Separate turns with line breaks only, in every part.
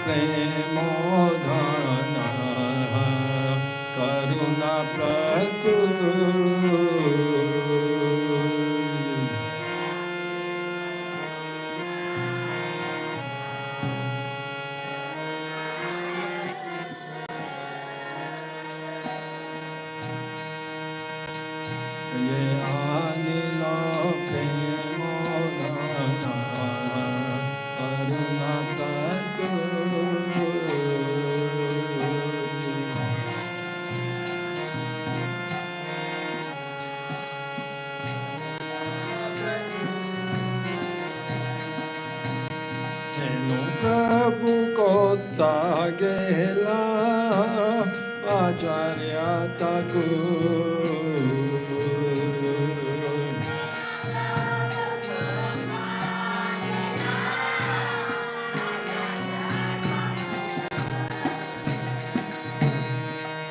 प्रेमो धन करुणा प्रचुर ये अनिल प्रेमो धन करुणा प्रचुर हेनु प्रभु को तागेला आचार्य तकु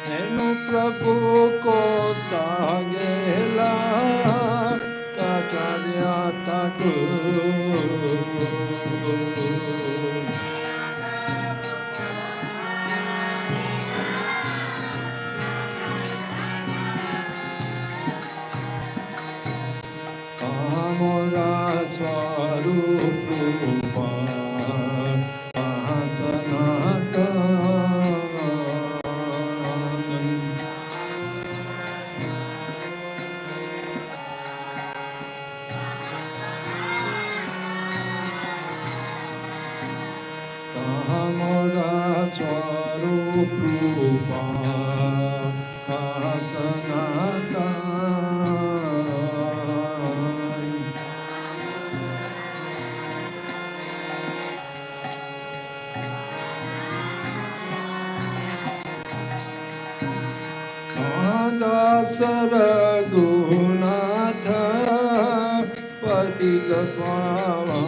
हेनु प्रभु को तागेला आचार्य तकु कामरा स्वरूप रूपा कामरा स्वरूप रूपा सरगुनाथ पतित पावन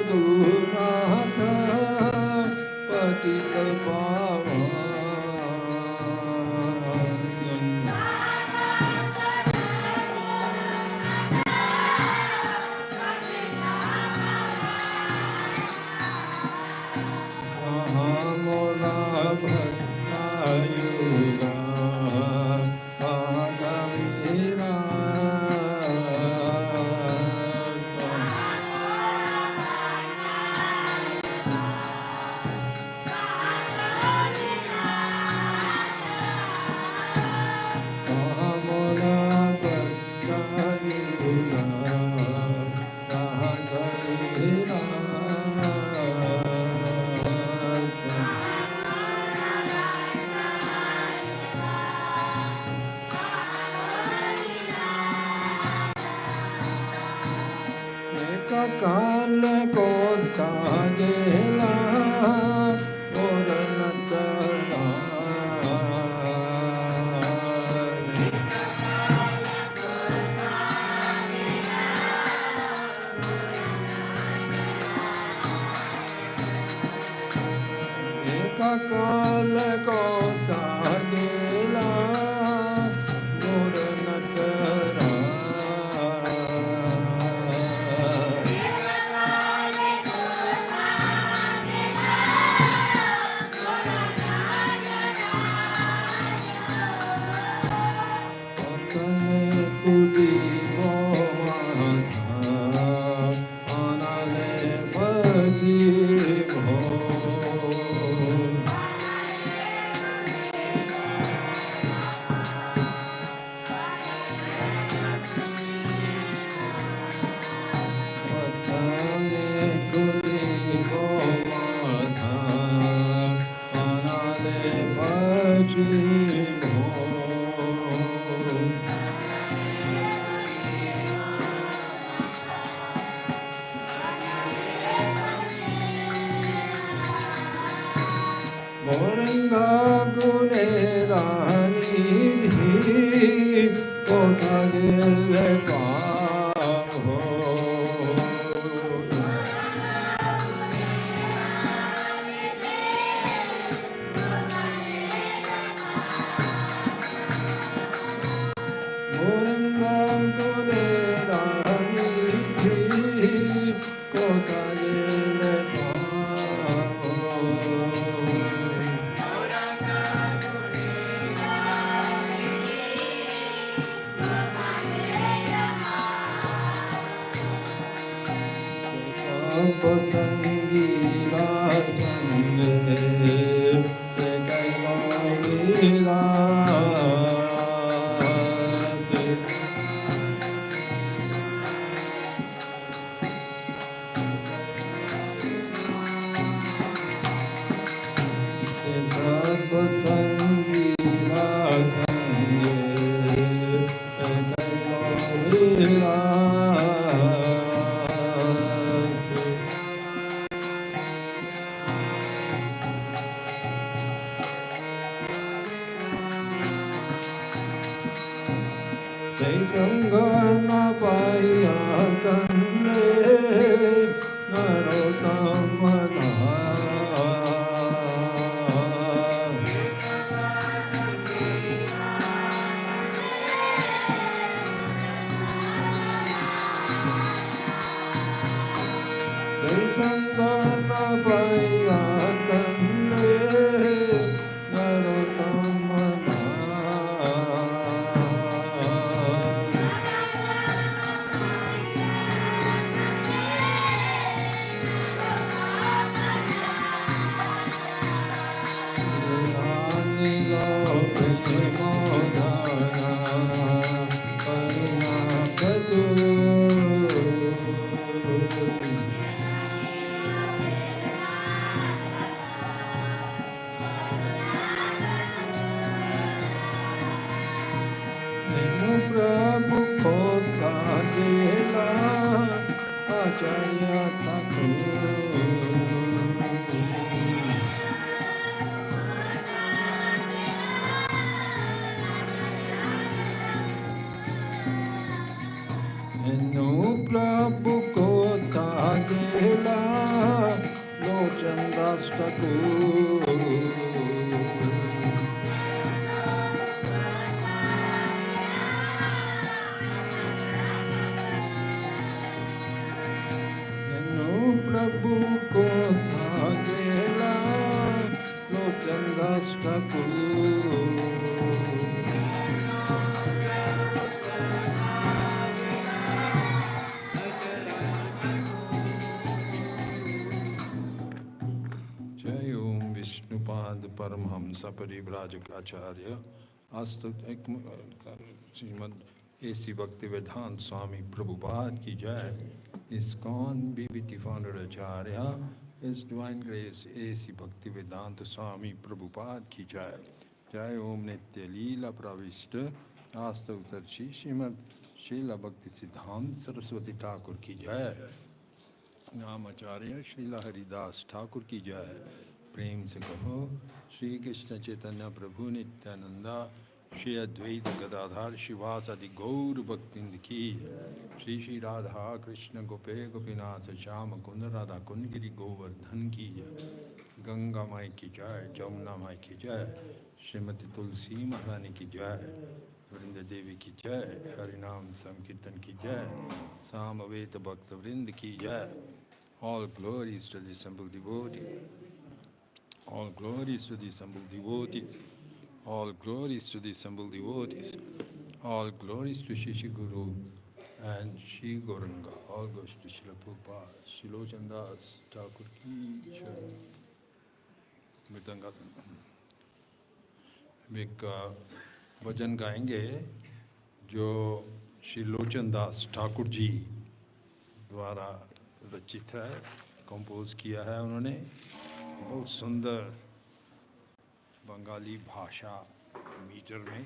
सरगुनाथ पतित पावन काल को तागेला और नटला एक काल को तागेला और नटला मोरंगा गुने रानी धी कोथा दिल पाहो संग न पाया करने नरोत्तम संग न पाया करने नरोत्तम प्रभु को देला आचार्य प्रभु को देला लोचन दास ठाकुर प्रभु को गेला लोचन दास ठाकुर जय ओम विष्णुपाद परमहंस परिव्राजकाचार्य आस्तु श्रीमद एसी भक्ति वेदांत स्वामी प्रभुपाद की जय। ISKCON BBT founder Acharya, His Divine Grace A.C. Bhaktivedanta Swami Prabhupada ki jai. Jai Om Nitya Leela Pravishta Astavtarshi Srimad Srila Bhakti Siddhanta Saraswati Thakur ki jai. Nam Acharya Srila Haridas Thakur ki jai. Prem se kaho Shri Krishna Chaitanya Prabhu Nityananda Shri Advaita Gadadhar Shivasadi Gaur Bhaktind ki Shri Shri Radha Krishna Gope Gopinath Shama Kunda Radha Kundgiri Govardhan ki Ganga Mai ki jai, Jamuna Mai ki jai, Srimati Tulsi Maharani ki jai, Vrinda Devi ki jai, Harinam Sankirtan ki jai, Samaveta Bhakta Vrind ki jai. All glories to the assembled devotees. All glories to the assembled devotees. All glories to the assembled devotees. All glories to Shri Guru and Shri Gauranga. All goes to Srila Prabhupada. Shri Lochन Das Thakur ki jai. एक भजन गाएंगे जो श्री लोचन दास ठाकुर जी द्वारा रचित है, compose किया है उन्होंने। बहुत सुंदर बंगाली भाषा मीटर में।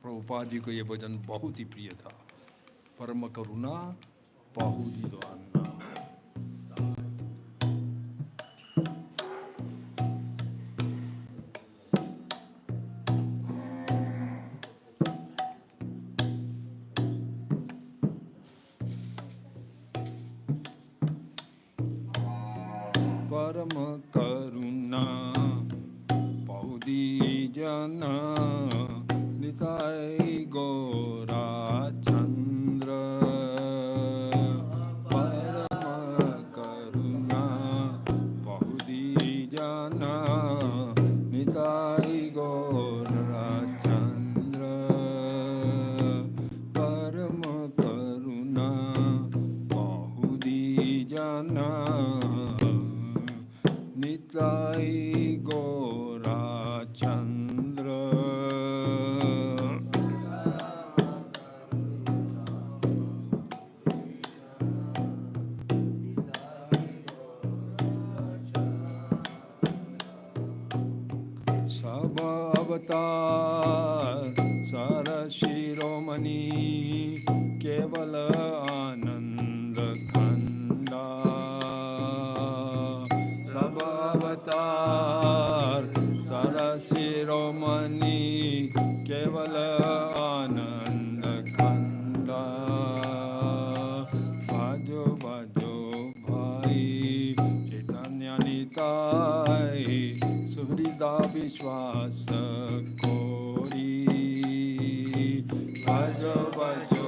प्रभुपाद जी को ये भजन बहुत ही प्रिय था। परम करुणा पाहुदी द्वान्ना। परम करुणा पौदी जना निताय गौरा चंद्र। परम करुणा पौदी जना निताय गौरा चंद्र। परम करुणा पौदी जना निताय गौरा चंद्र। सब अवतार सार शिरोमणि केवल आनंद खंडा। अवतार सारा शिरोमणि केवल आनंद पाई सुहृदा विश्वास कोरी भजो भजो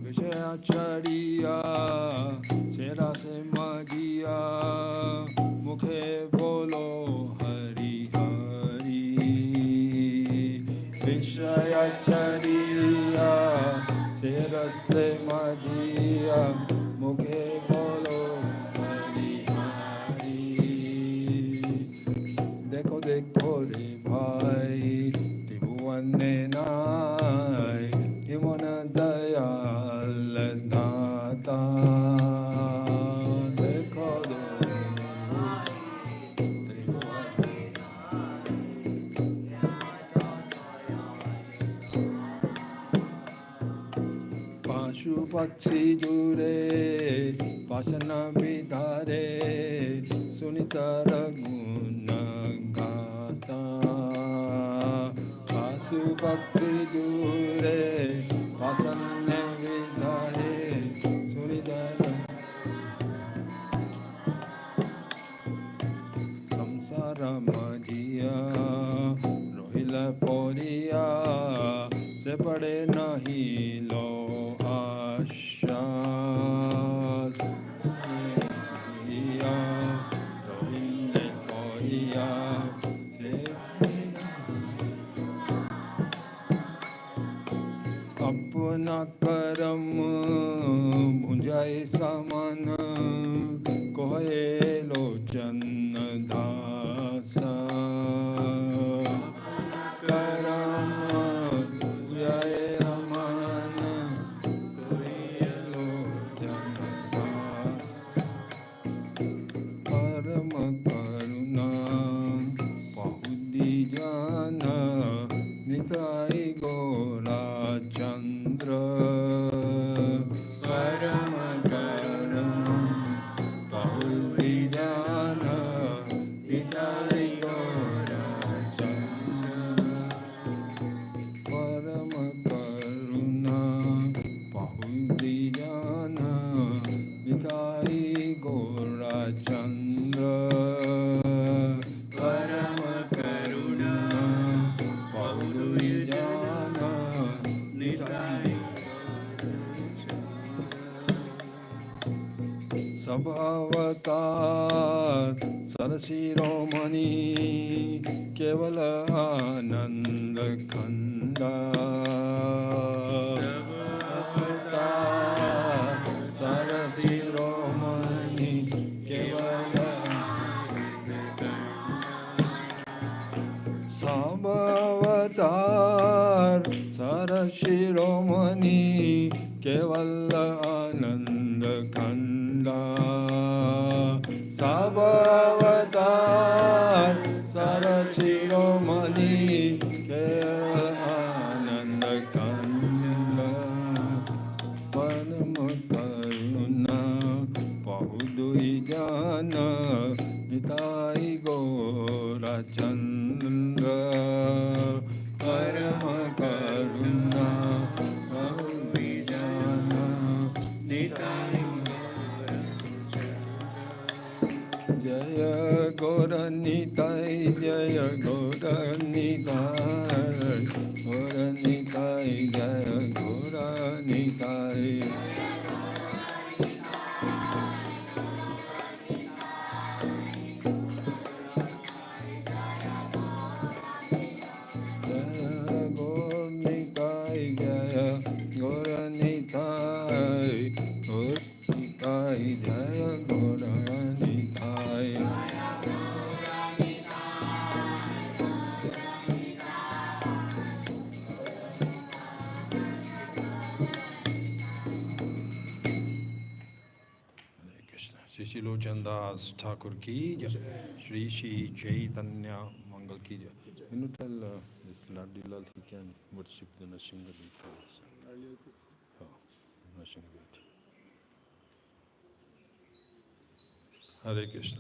विषयाचरिया सेरा से मजिया मुखे बोलो हरि हरि विषयाचरिया सेरा से मजिया मुखे बोलो हरि हरि देखो देखो रे भाई त्रिभुवन नाय मन दयाल दाता देखो पशु पक्षी जुरे पासन विधारे सुनितर गुण गाता पशु पक्षी जुरे पासन विधारे सुनितर संसार मजिया रोहिला पोरिया से पड़े नहीं लो आशा रोहिले पोरिया से अपना करम मुझाए समान कोहे लोचन दासा करम मुझाए समान कोहे लोचन दासा परम करुणा बहुदी जाना निताई गोरा चंद्र परम करुणा बहुदी जाना निताई गोरा चंद्र परम करुणा बहुदी जाना निताई गोरा चंद्र परम करुणा बहुदी जाना निताई सब अवतार सरशिरोमणि केवल आनंद खंडा अवतार सरशिरोमणि केवल सब अवतार सरशिरोमणि केवल आनंद खंडा सब अवतार सरशिरोमणि केवल आनंद खंडा परम करुणा बहुदुई जान निताई गोरा चंद्र परम करुणा बहुदुई जान निताई जय गौर निताई जय गौर निताई गौर निताई जय गौर निताई जय गौर निताई श्री लोचन दास ठाकुर की जय श्री श्री चैतन्य मंगल की जय Can you tell this Ladilal he can worship the Nrsimha first? Oh, Nrsimha. हरे कृष्ण।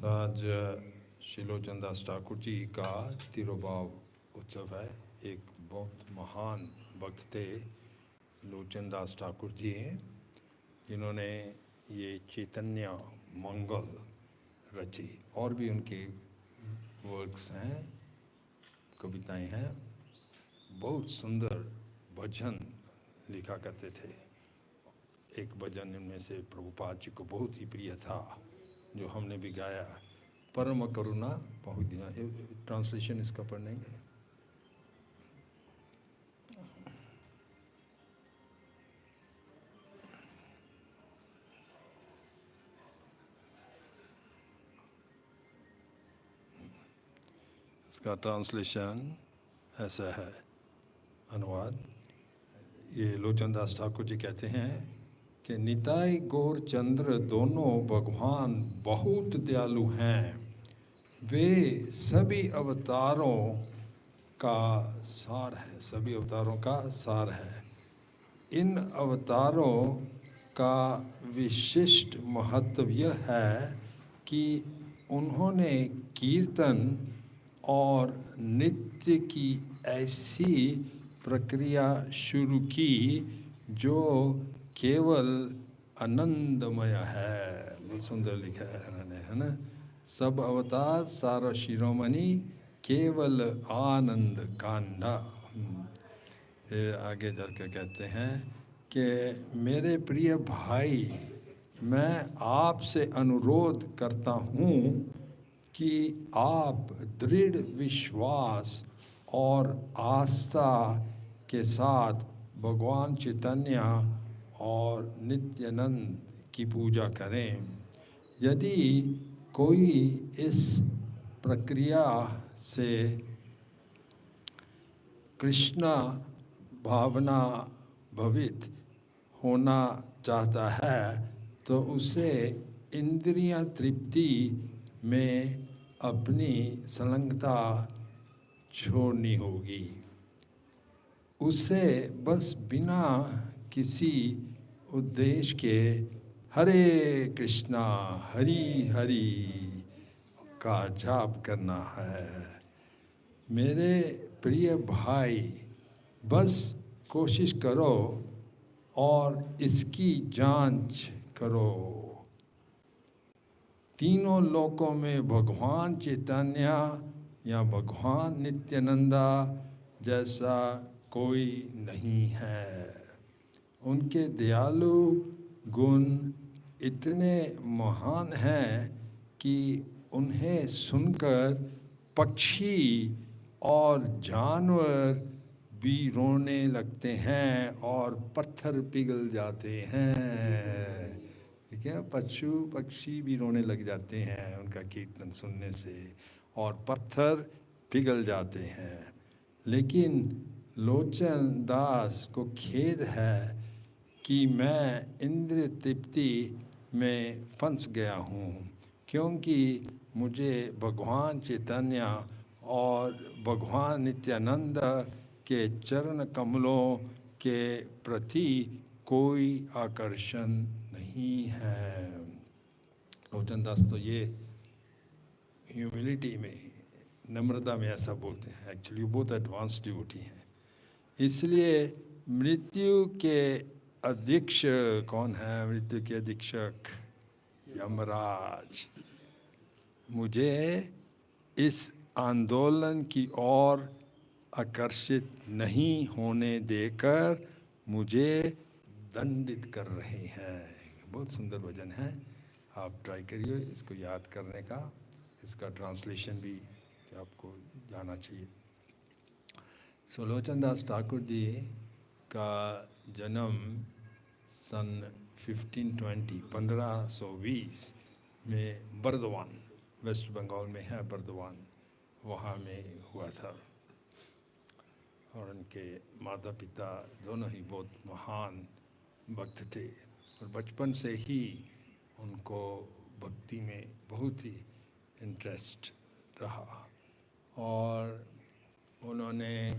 आज श्री लोचन दास ठाकुर जी का तिरुभाव उत्सव है। एक बहुत महान भक्त थे लोचन दास ठाकुर जी, जिन्होंने ये चैतन्य मंगल रची। और भी उनके वर्क्स हैं, कविताएं हैं। बहुत सुंदर भजन लिखा करते थे। एक भजन इनमें से प्रभुपाद जी को बहुत ही प्रिय था, जो हमने भी गाया, परम करुणा बहुत दिना। ट्रांसलेशन इसका पढ़ेंगे। इसका ट्रांसलेशन ऐसा है, अनुवाद। ये लोचन दास ठाकुर जी कहते हैं कि निताई गौर चंद्र दोनों भगवान बहुत दयालु हैं। वे सभी अवतारों का सार है, सभी अवतारों का सार है। इन अवतारों का विशिष्ट महत्व यह है कि उन्होंने कीर्तन और नृत्य की ऐसी प्रक्रिया शुरू की जो केवल आनंदमय है। बहुत सुंदर लिखा है उन्होंने, है ना। सब अवतार सारा शिरोमणि केवल आनंद कांडा। फिर आगे चलकर कहते हैं कि मेरे प्रिय भाई, मैं आपसे अनुरोध करता हूँ कि आप दृढ़ विश्वास और आस्था के साथ भगवान चैतन्य और नित्यानंद की पूजा करें। यदि कोई इस प्रक्रिया से कृष्णा भावना भवित होना चाहता है तो उसे इंद्रियां तृप्ति में अपनी संलग्नता छोड़नी होगी। उसे बस बिना किसी उद्देश्य के हरे कृष्णा हरि हरि का जाप करना है। मेरे प्रिय भाई, बस कोशिश करो और इसकी जांच करो। तीनों लोकों में भगवान चैतन्य या भगवान नित्यानंदा जैसा कोई नहीं है। उनके दयालु गुण इतने महान हैं कि उन्हें सुनकर पक्षी और जानवर भी रोने लगते हैं और पत्थर पिघल जाते हैं। ठीक है, पक्षी भी रोने लग जाते हैं उनका कीर्तन सुनने से, और पत्थर पिघल जाते हैं। लेकिन लोचन दास को खेद है कि मैं इंद्रिय तृप्ति में फंस गया हूँ, क्योंकि मुझे भगवान चैतन्य और भगवान नित्यानंद के चरण कमलों के प्रति कोई आकर्षण नहीं है। लोचन दास तो ये ह्यूमिलिटी में, नम्रता में ऐसा बोलते हैं। एक्चुअली वो बहुत एडवांस डिवोटी हैं। इसलिए मृत्यु के अधीक्षक कौन है? मृत्यु के अधीक्षक यमराज मुझे इस आंदोलन की ओर आकर्षित नहीं होने देकर मुझे दंडित कर रहे हैं। बहुत सुंदर भजन है, आप ट्राई करिए इसको याद करने का। इसका ट्रांसलेशन भी आपको जाना चाहिए। लोचन दास ठाकुर जी का जन्म सन 1520 में बर्दवान, वेस्ट बंगाल में है बर्दवान, वहाँ में हुआ था। और उनके माता पिता दोनों ही बहुत महान भक्त थे, और बचपन से ही उनको भक्ति में बहुत ही इंटरेस्ट रहा। और उन्होंने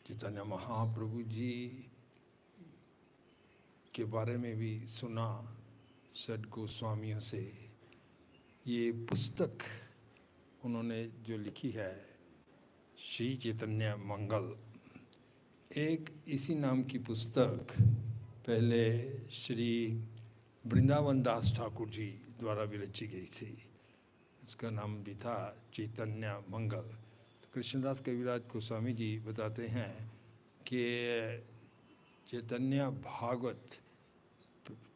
चैतन्य महाप्रभु जी के बारे में भी सुना सद गोस्वामियों से। ये पुस्तक उन्होंने जो लिखी है श्री चैतन्य मंगल, एक इसी नाम की पुस्तक पहले श्री वृंदावन दास ठाकुर जी द्वारा भी रची गई थी। इसका नाम भी था चैतन्य मंगल। तो कृष्णदास कविराज गोस्वामी जी बताते हैं कि चैतन्य भागवत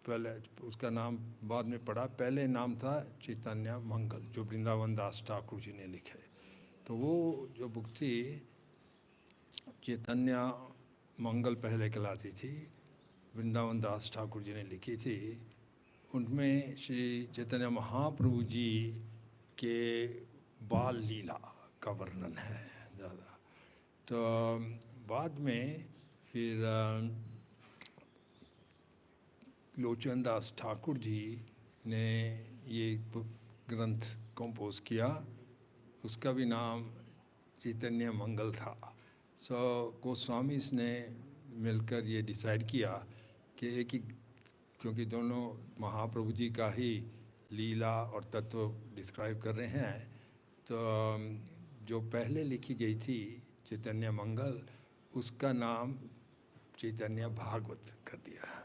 पहले, उसका नाम बाद में पड़ा, पहले नाम था चैतन्य मंगल, जो वृंदावन दास ठाकुर जी ने लिखे। तो वो जो बुक थी चैतन्य मंगल पहले कहलाती थी, वृंदावन दास ठाकुर जी ने लिखी थी। उनमें श्री चैतन्य महाप्रभु जी के बाल लीला का वर्णन है ज़्यादा। तो बाद में फिर लोचन दास ठाकुर जी ने ये ग्रंथ कंपोज किया, उसका भी नाम चैतन्य मंगल था। सो गोस्वामीज ने मिलकर ये डिसाइड किया कि एक ही, क्योंकि दोनों महाप्रभु जी का ही लीला और तत्व डिस्क्राइब कर रहे हैं, तो जो पहले लिखी गई थी चैतन्य मंगल, उसका नाम चैतन्य भागवत कर दिया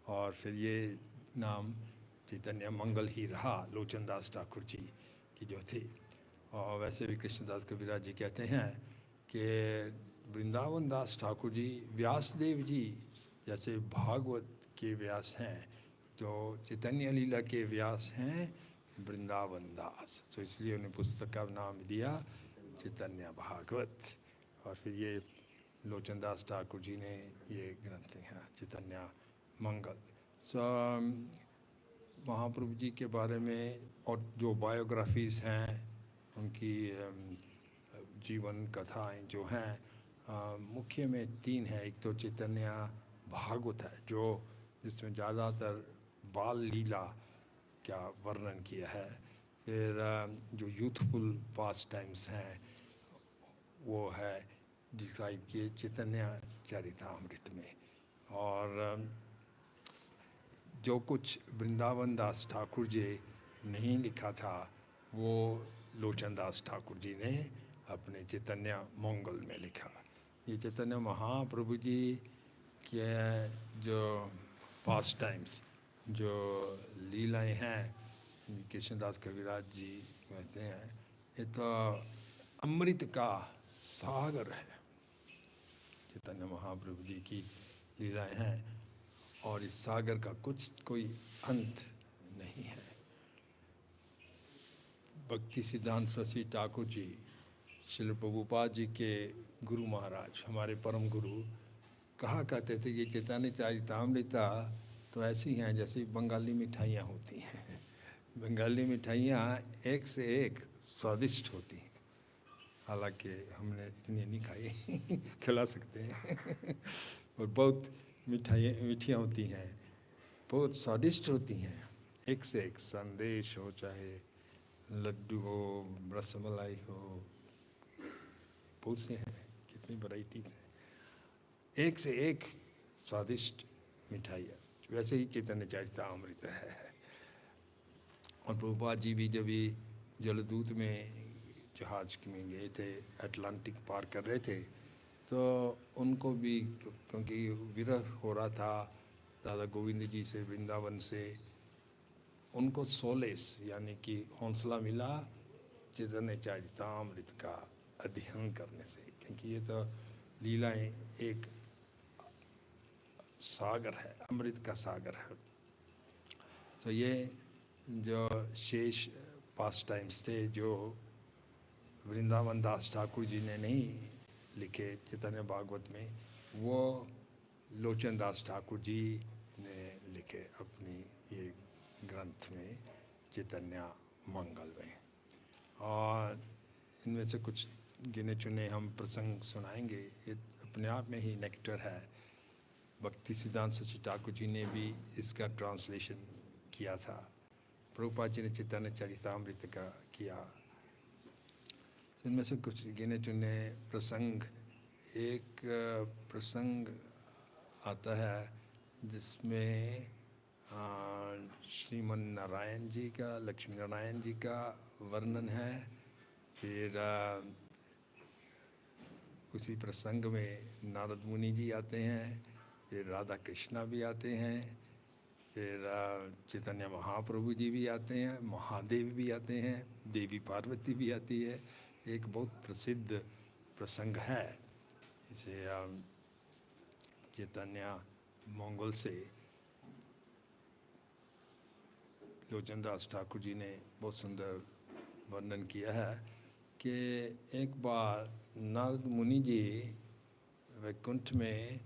और फिर ये नाम चैतन्य मंगल ही रहा लोचन दास ठाकुर जी की जो थी। और वैसे भी कृष्णदास कविराज जी कहते हैं कि वृंदावन दास ठाकुर जी व्यासदेव जी जैसे भागवत के व्यास हैं, जो चैतन्य लीला के व्यास हैं वृंदावन दास, तो इसलिए उन्हें पुस्तक का नाम दिया चैतन्य भागवत। और फिर ये लोचन दास ठाकुर जी ने ये ग्रंथ हैं चैतन्य मंगल। सो महाप्रभु जी के बारे में और जो बायोग्राफीज़ हैं, उनकी जीवन कथाएं जो हैं, मुख्य में 3 हैं। एक तो चैतन्य भागवत है, जो जिसमें ज़्यादातर बाल लीला का वर्णन किया है। फिर जो यूथफुल पास टाइम्स हैं वो है डिस्क्राइब किए चैतन्य चरितामृत में। और जो कुछ वृंदावन दास ठाकुर जी नहीं लिखा था वो लोचन दास ठाकुर जी ने अपने चैतन्य मंगल में लिखा। ये चैतन्य महाप्रभु जी के जो पास टाइम्स, जो लीलाएं हैं, कृष्णदास कविराज जी कहते हैं ये तो अमृत का सागर है। चैतन्य महाप्रभु जी की लीलाएं हैं और इस सागर का कोई अंत नहीं है। भक्ति सिद्धांत सरस्वती ठाकुर जी श्रील प्रभुपाद जी के गुरु महाराज, हमारे परम गुरु, कहा करते थे कि चैतन्य चरितामृता तो ऐसी हैं जैसे बंगाली मिठाइयाँ होती हैं। बंगाली मिठाइयाँ एक से एक स्वादिष्ट होती हैं, हालांकि हमने इतनी नहीं खाई खिला सकते हैं और बहुत मीठियाँ होती हैं, बहुत स्वादिष्ट होती हैं, एक से एक संदेश हो, चाहे लड्डू हो, रसमलाई हो, बहुत से हैं, कितनी वैरायटीज हैं, एक से एक स्वादिष्ट मिठाइयाँ। वैसे ही चैतन्य चरितामृत है। और प्रभुपाद जी भी जब जलदूत में जहाज में गए थे, अटलांटिक पार कर रहे थे, तो उनको भी क्योंकि विरह हो रहा था राधा गोविंद जी से, वृंदावन से, उनको सोलेस यानी कि हौसला मिला चैतन्य चरितामृत का अध्ययन करने से, क्योंकि ये तो लीलाएं एक सागर है, अमृत का सागर है। तो ये जो शेष पास टाइम्स थे जो वृंदावन दास ठाकुर जी ने नहीं लिखे चैतन्य भागवत में, वो लोचन दास ठाकुर जी ने लिखे अपनी ये ग्रंथ में चैतन्य मंगल में। और इनमें से कुछ गिने चुने हम प्रसंग सुनाएंगे। ये अपने आप में ही नेक्टर है। भक्ति सिद्धांत सरस्वती ठाकुर जी ने भी इसका ट्रांसलेशन किया था, प्रभुपाद जी ने चैतन्य चरितामृत का किया। इनमें से कुछ गिने चुने प्रसंग, एक प्रसंग आता है जिसमें श्रीमन नारायण जी का, लक्ष्मी नारायण जी का वर्णन है। फिर उसी प्रसंग में नारद मुनि जी आते हैं, फिर राधा कृष्णा भी आते हैं, फिर चैतन्य महाप्रभु जी भी आते हैं, महादेव भी आते हैं, देवी पार्वती भी आती है। एक बहुत प्रसिद्ध प्रसंग है। इसे चैतन्य मंगल से लोचन दास ठाकुर जी ने बहुत सुंदर वर्णन किया है कि एक बार नारद मुनि जी वैकुंठ में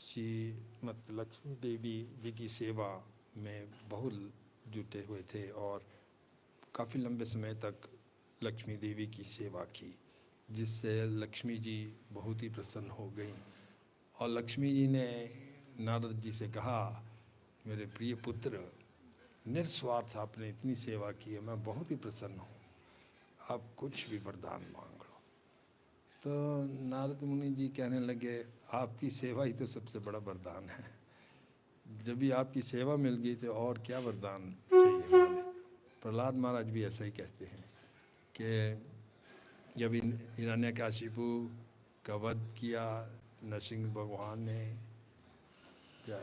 श्रीमद लक्ष्मी देवी जी की सेवा में बहुत जुटे हुए थे और काफ़ी लंबे समय तक लक्ष्मी देवी की सेवा की, जिससे लक्ष्मी जी बहुत ही प्रसन्न हो गई। और लक्ष्मी जी ने नारद जी से कहा, मेरे प्रिय पुत्र, निस्वार्थ आपने इतनी सेवा की है, मैं बहुत ही प्रसन्न हूँ, आप कुछ भी वरदान मांग लो। तो नारद मुनि जी कहने लगे, आपकी सेवा ही तो सबसे बड़ा वरदान है। जब भी आपकी सेवा मिल गई तो और क्या वरदान चाहिए हमारे। प्रहलाद महाराज भी ऐसा ही कहते हैं कि जब हिरण्यकशिपु का वध किया नरसिंह भगवान ने, या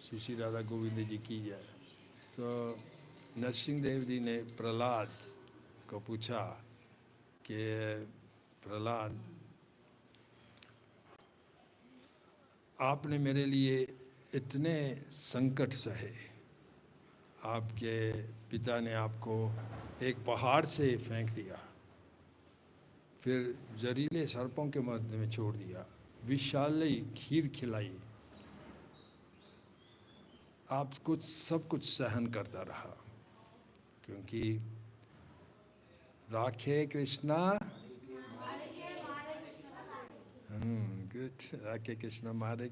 श्री राधा गोविंद जी की जाए, तो नरसिंह देव जी ने प्रहलाद को पूछा कि प्रहलाद, आपने मेरे लिए इतने संकट सहे, आपके पिता ने आपको एक पहाड़ से फेंक दिया, फिर जहरीले सर्पों के मध्य में छोड़ दिया, विशाली खीर खिलाई, आप सब कुछ सहन करता रहा, क्योंकि राखे कृष्णा गुड, राखे कृष्णा मारे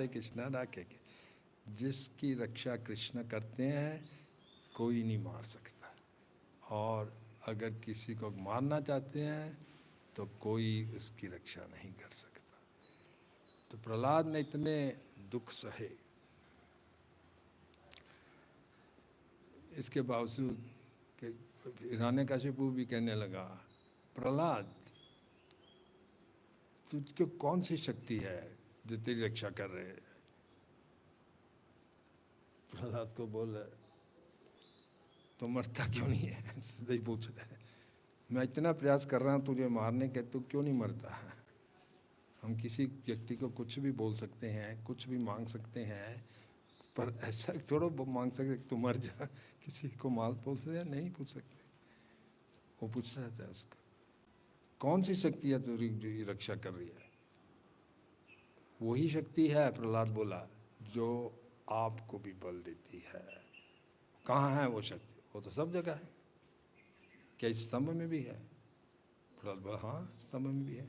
कृष्णा राखे के, जिसकी रक्षा कृष्ण करते हैं कोई नहीं मार सकता, और अगर किसी को मारना चाहते हैं तो कोई उसकी रक्षा नहीं कर सकता। तो प्रहलाद ने इतने दुख सहे, इसके बावजूद कि हिरण्यकशिपु भी कहने लगा, प्रहलाद, तुझको कौन सी शक्ति है जो तेरी रक्षा कर रहे है। प्रहलाद को बोल, तो मरता क्यों नहीं है, सीधे ही पूछ रहा है, मैं इतना प्रयास कर रहा हूँ तुझे मारने के, तू क्यों नहीं मरता है। हम किसी व्यक्ति को कुछ भी बोल सकते हैं, कुछ भी मांग सकते हैं, पर ऐसा थोड़ा मांग सकते तू मर जा, किसी को माल बोल सकते हैं, नहीं पूछ सकते। वो पूछता रहता है उसको, कौन सी शक्ति है तेरी रक्षा कर रही है। वही शक्ति है, प्रहलाद बोला, जो आपको भी बल देती है। कहाँ है वो शक्ति, वो तो सब जगह है, क्या इस स्तंभ में भी है। प्रहलाद बोला, हाँ स्तंभ में भी है।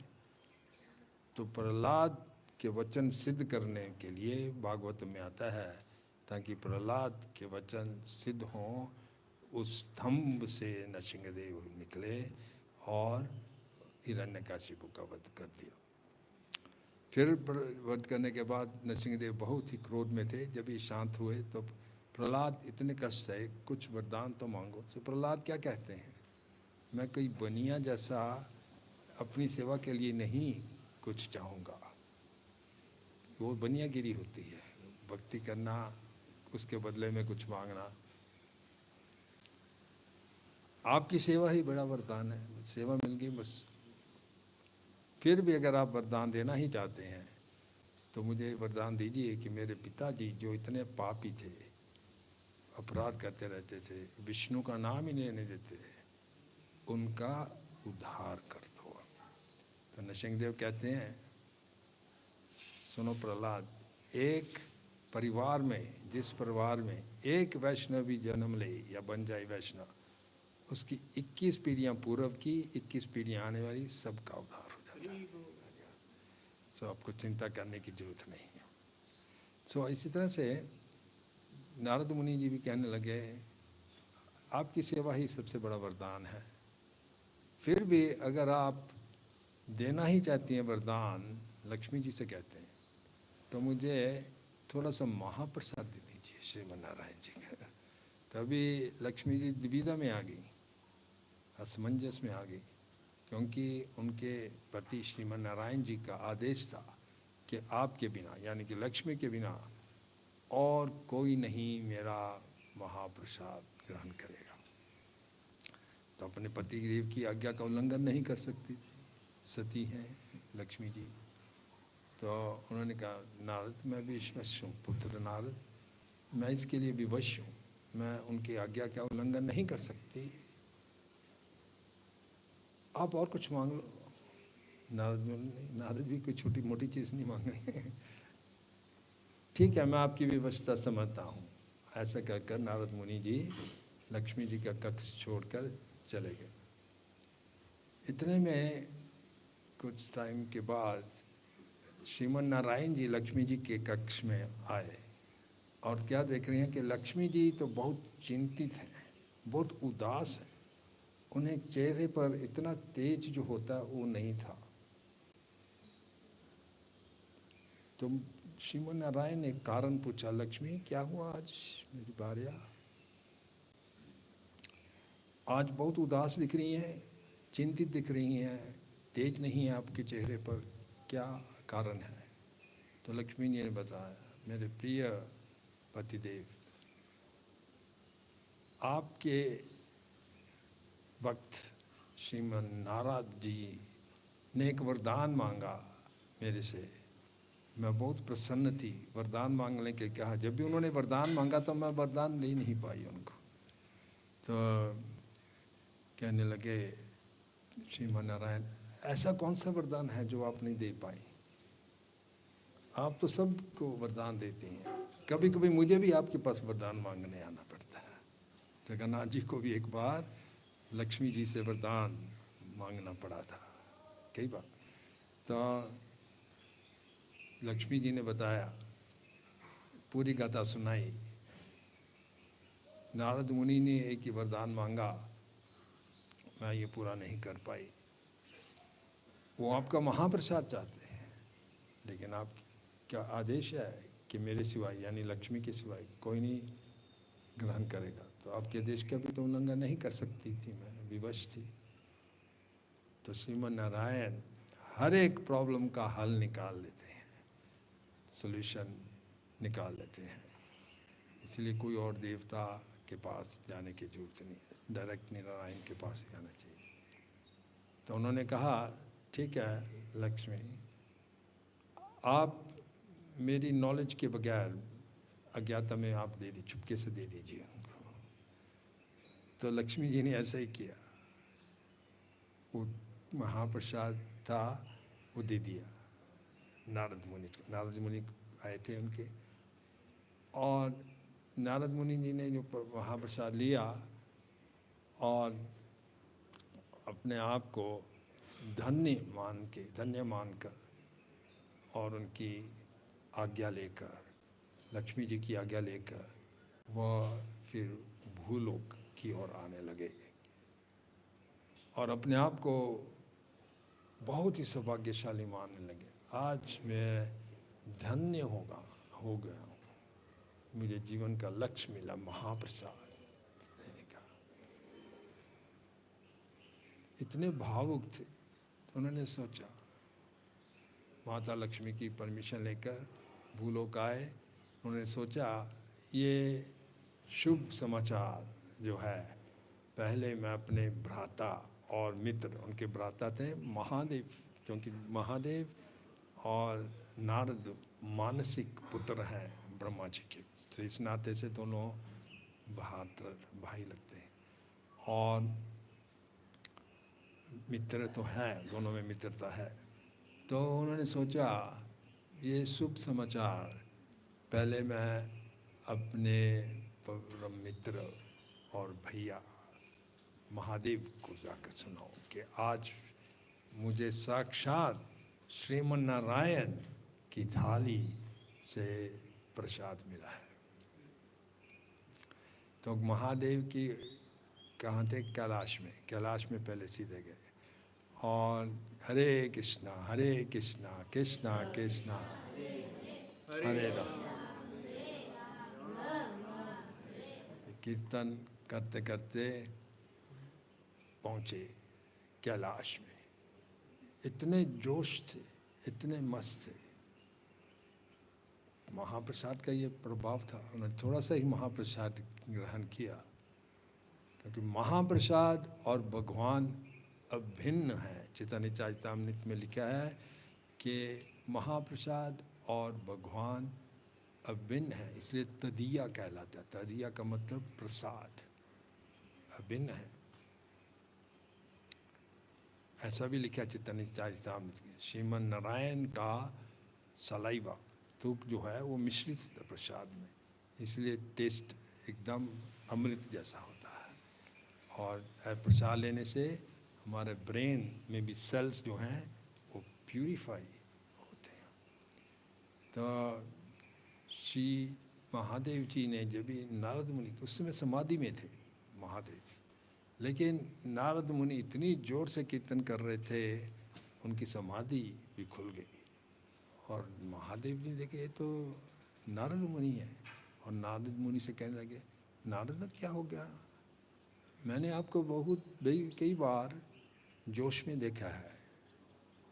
तो प्रहलाद के वचन सिद्ध करने के लिए भागवत में आता है, ताकि प्रहलाद के वचन सिद्ध हों, उस स्तंभ से नरसिंहदेव निकले और हिरण्यकशिपु का वध कर दिया। फिर वध करने के बाद नरसिंहदेव बहुत ही क्रोध में थे। जब ये शांत हुए तो प्रहलाद इतने कष्ट है, कुछ वरदान तो मांगो। तो प्रहलाद क्या कहते हैं, मैं कोई बनिया जैसा अपनी सेवा के लिए नहीं कुछ चाहूँगा। वो बनियागिरी होती है, भक्ति करना, उसके बदले में कुछ मांगना। आपकी सेवा ही बड़ा वरदान है, सेवा मिल गई बस। फिर भी अगर आप वरदान देना ही चाहते हैं तो मुझे वरदान दीजिए कि मेरे पिताजी जो इतने पापी थे, अपराध करते रहते थे, विष्णु का नाम ही लेने देते, उनका उद्धार कर दो। तो नरसिंहदेव कहते हैं, सुनो प्रहलाद, एक परिवार में, जिस परिवार में एक वैष्णव भी जन्म ले या बन जाए वैष्णव, उसकी 21 पीढ़ियाँ पूर्व की, 21 पीढ़ियाँ आने वाली, सबका उद्धार हो जाता है। सो आपको चिंता करने की जरूरत नहीं है। सो इसी तरह से नारद मुनि जी भी कहने लगे, आपकी सेवा ही सबसे बड़ा वरदान है। फिर भी अगर आप देना ही चाहती हैं वरदान, लक्ष्मी जी से कहते हैं, तो मुझे थोड़ा सा महाप्रसाद दे दीजिए श्रीमन्नारायण जी का। तभी लक्ष्मी जी दुविधा में आ गई, असमंजस में आ गई। क्योंकि उनके पति श्रीमन नारायण जी का आदेश था कि आपके बिना, यानी कि लक्ष्मी के बिना और कोई नहीं मेरा महाप्रसाद ग्रहण करेगा। तो अपने पति देव की आज्ञा का उल्लंघन नहीं कर सकती, सती हैं लक्ष्मी जी। तो उन्होंने कहा, नारद मैं विवश हूँ, पुत्र नारद मैं इसके लिए विवश हूँ, मैं उनकी आज्ञा का उल्लंघन नहीं कर सकती, आप और कुछ मांग लो। नारद भी कोई छोटी मोटी चीज़ नहीं मांग रहे। ठीक है, मैं आपकी व्यवस्था समझता हूँ। ऐसा कहकर नारद मुनि जी लक्ष्मी जी का कक्ष छोड़कर चले गए। इतने में कुछ टाइम के बाद श्रीमन नारायण जी लक्ष्मी जी के कक्ष में आए और क्या देख रहे हैं कि लक्ष्मी जी तो बहुत चिंतित हैं, बहुत उदास हैं। उन्हें चेहरे पर इतना तेज जो होता वो नहीं था। तो श्रीमन नारायण ने कारण पूछा, लक्ष्मी क्या हुआ आज मेरी भार्या, आज बहुत उदास दिख रही हैं, चिंतित दिख रही हैं, तेज नहीं है आपके चेहरे पर, क्या कारण है? तो लक्ष्मी जी ने बताया, मेरे प्रिय पतिदेव, आपके वक्त श्रीमन नारद जी ने एक वरदान मांगा मेरे से, मैं बहुत प्रसन्न थी। वरदान मांगने के कहा, जब भी उन्होंने वरदान मांगा तो मैं वरदान ले नहीं पाई उनको। तो कहने लगे श्रीमन नारायण, ऐसा कौन सा वरदान है जो आप नहीं दे पाई? आप तो सबको वरदान देती हैं, कभी कभी मुझे भी आपके पास वरदान मांगने आना पड़ता है। जगन्नाथ जी को भी एक बार लक्ष्मी जी से वरदान मांगना पड़ा था कई बार। तो लक्ष्मी जी ने बताया, पूरी गाथा सुनाई। नारद मुनि ने एक ही वरदान मांगा, मैं ये पूरा नहीं कर पाई। वो आपका महाप्रसाद चाहते हैं, लेकिन आप क्या आदेश है कि मेरे सिवाय, यानी लक्ष्मी के सिवाय कोई नहीं ग्रहण करेगा। तो आपके आदेश का भी तो उल्लंघन नहीं कर सकती थी, मैं विवश थी। तो श्रीमन नारायण हर एक प्रॉब्लम का हल निकाल लेते हैं, सॉल्यूशन निकाल लेते हैं। इसलिए कोई और देवता के पास जाने की जरूरत नहीं है, डायरेक्ट नारायण के पास ही जाना चाहिए। तो उन्होंने कहा, ठीक है लक्ष्मी, आप मेरी नॉलेज के बगैर अज्ञाता में आप दे दी, चुपके से दे दीजिए उनको। तो लक्ष्मी जी ने ऐसा ही किया, वो महाप्रसाद था वो दे दिया नारद मुनि को। नारद मुनि आए थे उनके, और नारद मुनि जी ने जो महाप्रसाद लिया और अपने आप को धन्य मानकर और उनकी आज्ञा लेकर, लक्ष्मी जी की आज्ञा लेकर वह फिर भूलोक की ओर आने लगे और अपने आप को बहुत ही सौभाग्यशाली मानने लगे। आज मैं धन्य हो गया हूँ, मुझे जीवन का लक्ष्य मिला, महाप्रसाद लेने का। इतने भावुक थे। तो उन्होंने सोचा, माता लक्ष्मी की परमिशन लेकर भूलोक आए। उन्होंने सोचा ये शुभ समाचार जो है, पहले मैं अपने भ्राता और मित्र, उनके भ्राता थे महादेव, क्योंकि महादेव और नारद मानसिक पुत्र हैं ब्रह्मा जी के, तो इस नाते से दोनों भाई लगते हैं और मित्र तो हैं, दोनों में मित्रता है। तो उन्होंने सोचा ये शुभ समाचार पहले मैं अपने परम मित्र और भैया महादेव को जाकर सुनाऊं कि आज मुझे साक्षात श्रीमन नारायण की थाली से प्रसाद मिला है। तो महादेव की कहाँ थे? कैलाश में पहले सीधे गए और हरे कृष्णा कृष्णा कृष्णा हरे राम कीर्तन करते करते पहुँचे कैलाश में। इतने जोश थे, इतने मस्त थे। महाप्रसाद का ये प्रभाव था, उन्होंने थोड़ा सा ही महाप्रसाद ग्रहण किया, क्योंकि महाप्रसाद और भगवान अभिन्न है। चैतन्य चरितामृत में लिखा है कि महाप्रसाद और भगवान अभिन्न है, इसलिए तदीया कहलाता है। तदीया का मतलब प्रसाद, अभिन्न है, ऐसा भी लिखा चैतन्य चरितामृत में। श्रीमन नारायण का सलाइवा, थूक जो है वो मिश्रित होता है प्रसाद में, इसलिए टेस्ट एकदम अमृत जैसा होता है। और प्रसाद लेने से हमारे ब्रेन में भी सेल्स जो हैं वो प्यूरिफाई होते हैं। तो श्री महादेव जी ने जब भी नारद मुनि, उस समय समाधि में थे महादेव, लेकिन नारद मुनि इतनी जोर से कीर्तन कर रहे थे, उनकी समाधि भी खुल गई। और महादेव जी देखे ये तो नारद मुनि है, और नारद मुनि से कहने लगे, नारद क्या हो गया, मैंने आपको बहुत कई बार जोश में देखा है,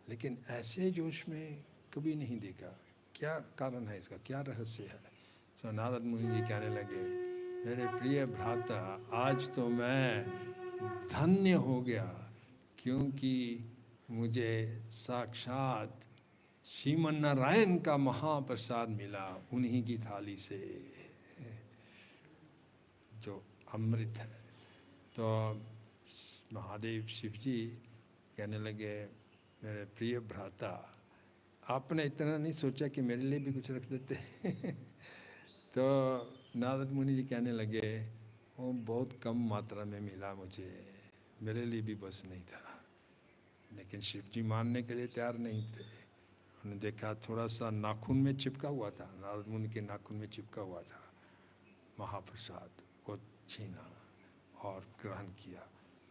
लेकिन ऐसे जोश में कभी नहीं देखा, क्या कारण है इसका, क्या रहस्य है। सो नारद मुनि जी कहने लगे, मेरे प्रिय भ्राता, आज तो मैं धन्य हो गया, क्योंकि मुझे साक्षात श्रीमन नारायण का महाप्रसाद मिला, उन्हीं की थाली से जो अमृत है। तो महादेव शिव जी कहने लगे, मेरे प्रिय भ्राता, आपने इतना नहीं सोचा कि मेरे लिए भी कुछ रख देते तो नारद मुनि जी कहने लगे, वो बहुत कम मात्रा में मिला मुझे, मेरे लिए भी बस नहीं था। लेकिन शिव जी मानने के लिए तैयार नहीं थे। उन्होंने देखा थोड़ा सा नाखून में चिपका हुआ था, नारद मुनि के नाखून में चिपका हुआ था महाप्रसाद, वो छीना और ग्रहण किया।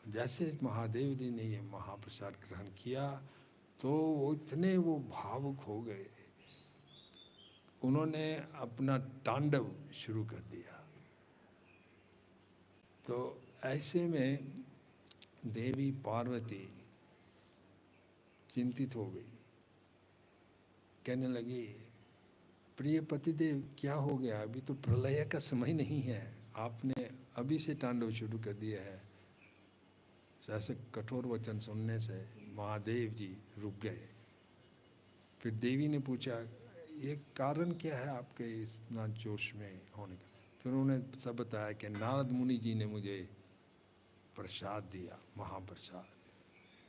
जैसे महादेव जी ने ये महाप्रसाद ग्रहण किया तो वो इतने वो भावुक हो गए, उन्होंने अपना तांडव शुरू कर दिया। तो ऐसे में देवी पार्वती चिंतित हो गई, कहने लगी, प्रिय पतिदेव क्या हो गया, अभी तो प्रलय का समय नहीं है, आपने अभी से तांडव शुरू कर दिया है। ऐसे कठोर वचन सुनने से महादेव जी रुक गए। फिर देवी ने पूछा, ये कारण क्या है आपके इतना जोश में होने का। फिर उन्होंने सब बताया कि नारद मुनि जी ने मुझे प्रसाद दिया, महाप्रसाद।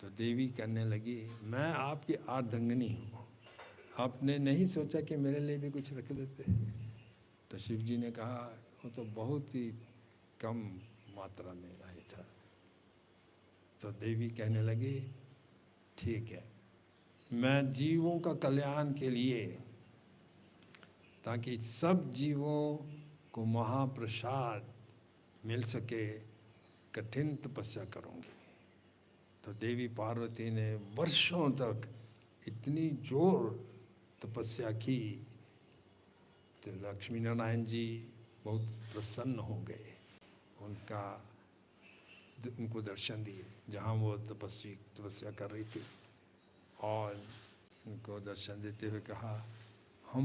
तो देवी कहने लगी, मैं आपकी अर्धांगिनी हूँ, आपने नहीं सोचा कि मेरे लिए भी कुछ रख देते। तो शिव जी ने कहा, वो तो बहुत ही कम मात्रा में आया था। तो देवी कहने लगी, ठीक है, मैं जीवों का कल्याण के लिए, ताकि सब जीवों को महाप्रसाद मिल सके, कठिन तपस्या करूंगी। तो देवी पार्वती ने वर्षों तक इतनी जोर तपस्या की, तो लक्ष्मी नारायण जी बहुत प्रसन्न हो गए, उनको दर्शन दिए जहाँ वो तपस्या कर रही थी, और उनको दर्शन देते हुए कहा, हम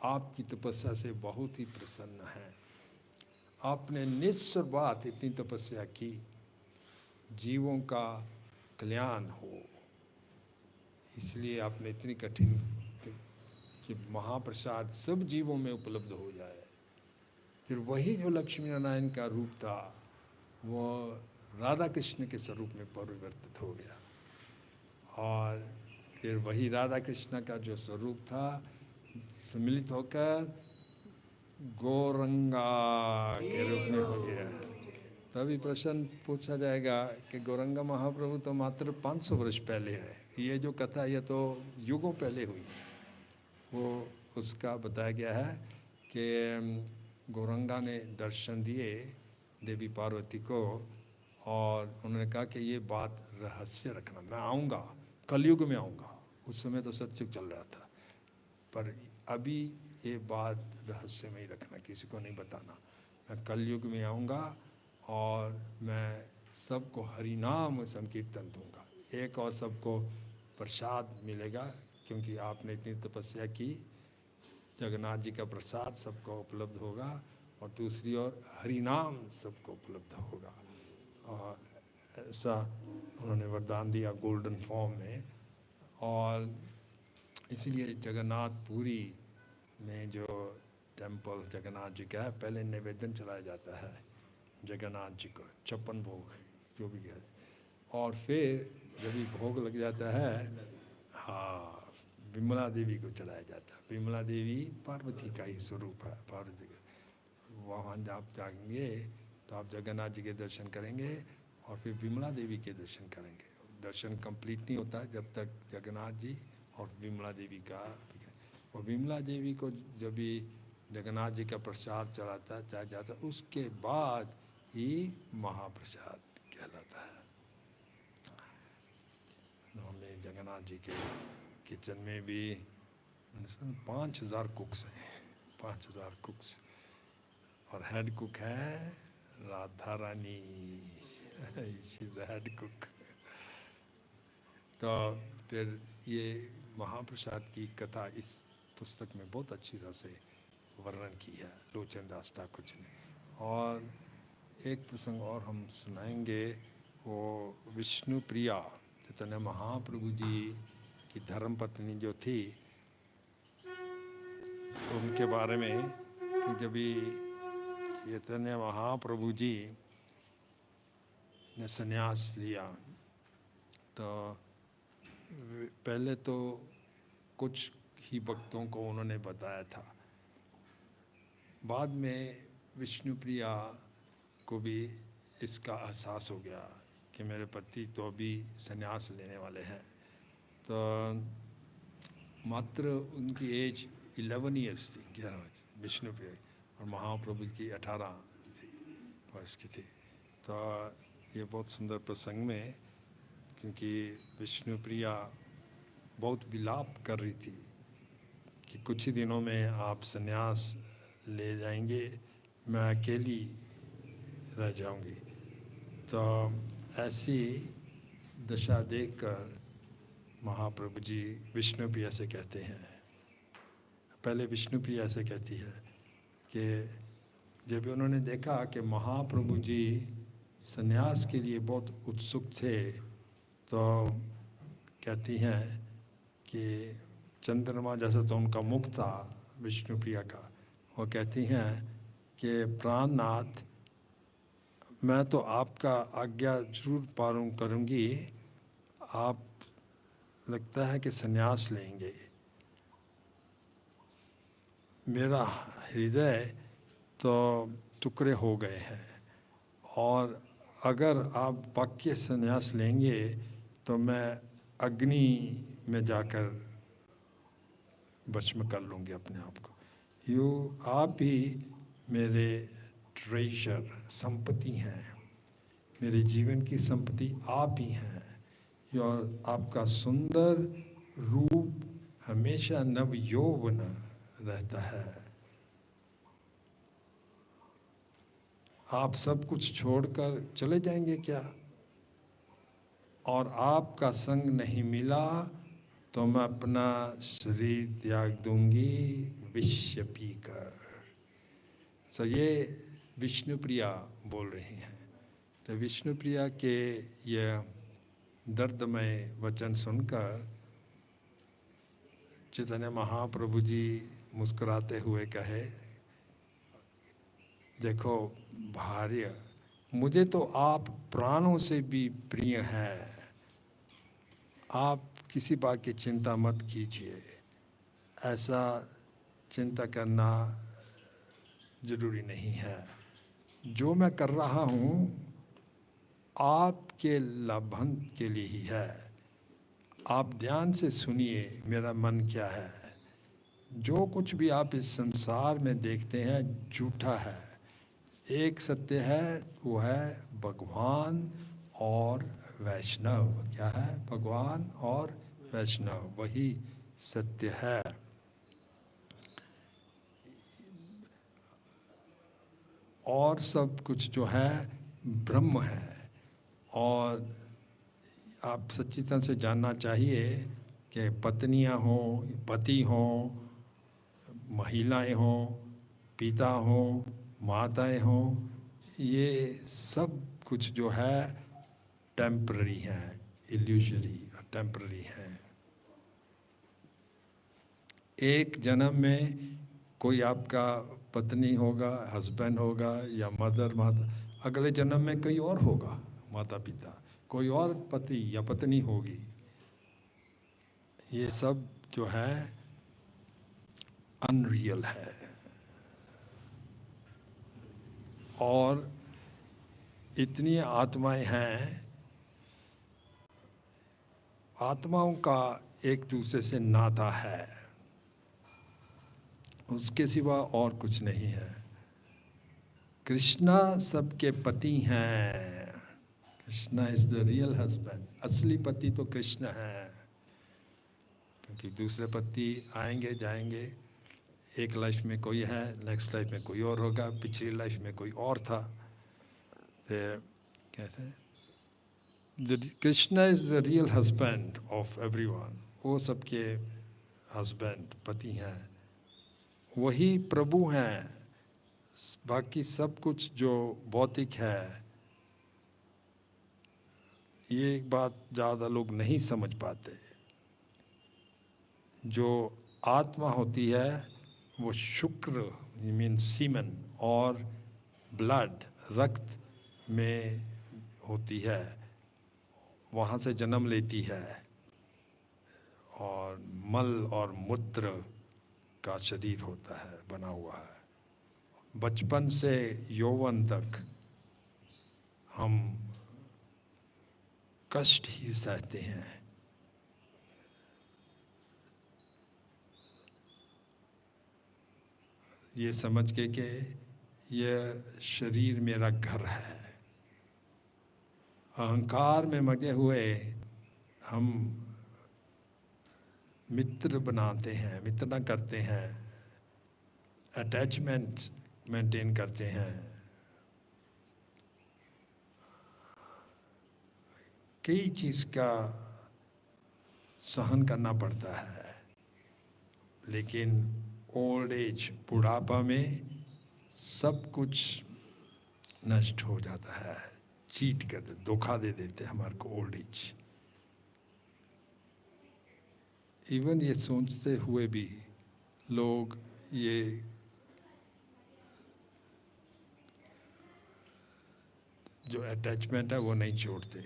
आपकी तपस्या से बहुत ही प्रसन्न हैं, आपने निस्वार्थ इतनी तपस्या की, जीवों का कल्याण हो, इसलिए आपने इतनी कठिन कि महाप्रसाद सब जीवों में उपलब्ध हो जाए। फिर वही जो लक्ष्मी नारायण का रूप था वो राधा कृष्ण के स्वरूप में परिवर्तित हो गया, और फिर वही राधा कृष्ण का जो स्वरूप था सम्मिलित होकर गौरंगा के रूप में हो गया। तभी प्रश्न पूछा जाएगा कि गौरंगा महाप्रभु तो मात्र 500 वर्ष पहले है, ये जो कथा ये तो युगों पहले हुई। वो उसका बताया गया है कि गौरंगा ने दर्शन दिए देवी पार्वती को, और उन्होंने कहा कि ये बात रहस्य रखना, मैं आऊँगा, कलयुग में आऊँगा। उस समय तो सतयुग चल रहा था, पर अभी ये बात रहस्य में ही रखना, किसी को नहीं बताना। मैं कलयुग में आऊँगा और मैं सबको हरि नाम संकीर्तन दूंगा, एक और सबको प्रसाद मिलेगा, क्योंकि आपने इतनी तपस्या की। जगन्नाथ जी का प्रसाद सबको उपलब्ध होगा, और दूसरी ओर हरिनाम सबको उपलब्ध होगा। और ऐसा उन्होंने वरदान दिया गोल्डन फॉर्म में। और इसीलिए जगन्नाथपुरी में जो टेंपल जगन्नाथ जी का है, पहले निवेदन चलाया जाता है जगन्नाथ जी को, 56 भोग जो भी है, और फिर जब भी भोग लग जाता है, हाँ, विमला देवी को चढ़ाया जाता है। विमला देवी पार्वती का ही स्वरूप है, पार्वती का। वहाँ आप जाएंगे तो आप जगन्नाथ जी के दर्शन करेंगे, और फिर विमला देवी के दर्शन करेंगे। दर्शन कंप्लीट नहीं होता जब तक जगन्नाथ जी और विमला देवी का, और विमला देवी को जब भी जगन्नाथ जी का प्रसाद चढ़ाया जाता है, उसके बाद ही महाप्रसाद कहलाता है। हमें जगन्नाथ जी के किचन में भी 5000 कुक्स हैं, 5000 कुक्स, और हेड कुक है Radha Rani, she is the head cook. तो फिर ये महाप्रसाद की कथा इस पुस्तक में बहुत अच्छी तरह से वर्णन की है लोचन दास ठाकुर जी ने। और एक प्रसंग और हम सुनाएंगे, वो विष्णु प्रिया चैतन्य महाप्रभु जी की धर्मपत्नी जो थी, उनके बारे में कि जब भी चैतन्य महाप्रभु जी ने संन्यास लिया, तो पहले तो कुछ ही भक्तों को उन्होंने बताया था। बाद में विष्णुप्रिया को भी इसका एहसास हो गया कि मेरे पति तो अभी संन्यास लेने वाले हैं। तो मात्र उनकी एज 11 ईयर्स थी, 11 वर्ष विष्णुप्रिया, और महाप्रभु की 18 वर्ष की थी। तो ये बहुत सुंदर प्रसंग में, क्योंकि विष्णुप्रिया बहुत विलाप कर रही थी कि कुछ ही दिनों में आप संन्यास ले जाएंगे, मैं अकेली रह जाऊंगी। तो ऐसी दशा देखकर महाप्रभु जी विष्णुप्रिया से कहते हैं, पहले विष्णुप्रिया से कहती है कि जब उन्होंने देखा कि महाप्रभु जी संन्यास के लिए बहुत उत्सुक थे, तो कहती हैं कि चंद्रमा जैसा तो उनका मुख था विष्णुप्रिया का, वो कहती हैं कि प्राणनाथ, मैं तो आपका आज्ञा जरूर पालन करूंगी, आप लगता है कि संन्यास लेंगे। मेरा हृदय तो टुकड़े हो गए हैं, और अगर आप वाक्य संन्यास लेंगे तो मैं अग्नि में जाकर भस्म कर लूँगी अपने आप को। आप ही मेरे ट्रेजर, संपत्ति हैं, मेरे जीवन की संपत्ति आप ही हैं, और आपका सुंदर रूप हमेशा नव यौवन रहता है। आप सब कुछ छोड़कर चले जाएंगे क्या? और आपका संग नहीं मिला तो मैं अपना शरीर त्याग दूंगी विष पीकर। तो ये विष्णुप्रिया बोल रही हैं। तो विष्णुप्रिया के ये दर्दमय वचन सुनकर चैतन्य महाप्रभु जी मुस्कुराते हुए कहे, देखो भार्य, मुझे तो आप प्राणों से भी प्रिय हैं, आप किसी बात की चिंता मत कीजिए, ऐसा चिंता करना जरूरी नहीं है। जो मैं कर रहा हूँ आपके लाभांत के लिए ही है। आप ध्यान से सुनिए मेरा मन क्या है। जो कुछ भी आप इस संसार में देखते हैं झूठा है, एक सत्य है, वो है भगवान और वैष्णव। क्या है? भगवान और वैष्णव, वही सत्य है। और सब कुछ जो है ब्रह्म है। और आप सच्ची तरह से जानना चाहिए कि पत्नियां हों, पति हों, महिलाएं हों, पिता हों, माताएं हों, ये सब कुछ जो है टेम्पररी हैं, इल्यूजरी और टेम्पररी हैं। एक जन्म में कोई आपका पत्नी होगा, हस्बैंड होगा या मदर माता, अगले जन्म में कोई और होगा, माता पिता, कोई और पति या पत्नी होगी। ये सब जो है अनरियल है। और इतनी आत्माएं हैं, आत्माओं का एक दूसरे से नाता है, उसके सिवा और कुछ नहीं है। कृष्णा सबके पति हैं। Krishna is the real husband. असली पति तो कृष्ण है, क्योंकि दूसरे पति आएंगे जाएंगे। एक लाइफ में कोई है, नेक्स्ट लाइफ में कोई और होगा, पिछली लाइफ में कोई और था। फिर कहते हैं Krishna is the real husband of everyone. वो सबके हस्बैंड, पति हैं, वही प्रभु हैं। बाकी सब कुछ जो भौतिक है, ये एक बात ज़्यादा लोग नहीं समझ पाते। जो आत्मा होती है वो शुक्र मीन सीमन और ब्लड, रक्त में होती है, वहाँ से जन्म लेती है, और मल और मूत्र का शरीर होता है, बना हुआ है। बचपन से यौवन तक हम कष्ट ही सहते हैं। ये समझ के कि यह शरीर मेरा घर है। अहंकार में मगे हुए हम मित्र बनाते हैं, मित्रता करते हैं, अटैचमेंट मेंटेन करते हैं। कई चीज़ का सहन करना पड़ता है, लेकिन ओल्ड एज, बुढ़ापा में सब कुछ नष्ट हो जाता है। चीट कर दे, धोखा दे देते हैं हमारे को ओल्ड एज। इवन ये सोचते हुए भी लोग ये जो अटैचमेंट है वो नहीं छोड़ते।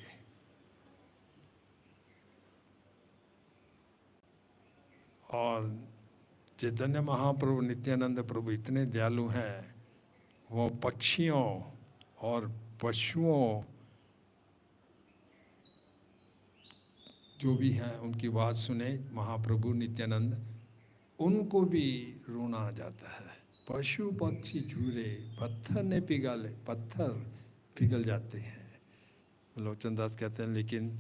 और चैतन्य महाप्रभु, नित्यानंद प्रभु इतने दयालु हैं, वो पक्षियों और पशुओं जो भी हैं उनकी बात सुने महाप्रभु नित्यानंद, उनको भी रोना आ जाता है। पशु पक्षी झूरे, पत्थर ने पिघले, पत्थर पिघल जाते हैं। लोचन दास कहते हैं लेकिन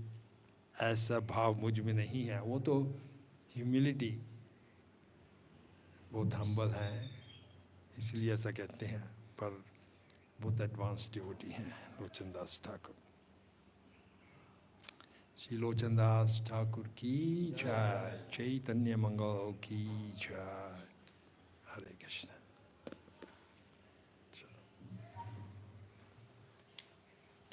ऐसा भाव मुझ में नहीं है। वो तो ह्यूमिलिटी, बहुत हम्बल हैं, इसलिए ऐसा कहते हैं, पर बहुत एडवांस डिवोटी हैं लोचन दास ठाकुर। श्री लोचन दास ठाकुर की जय, चैतन्य मंगल की जय। हरे कृष्ण।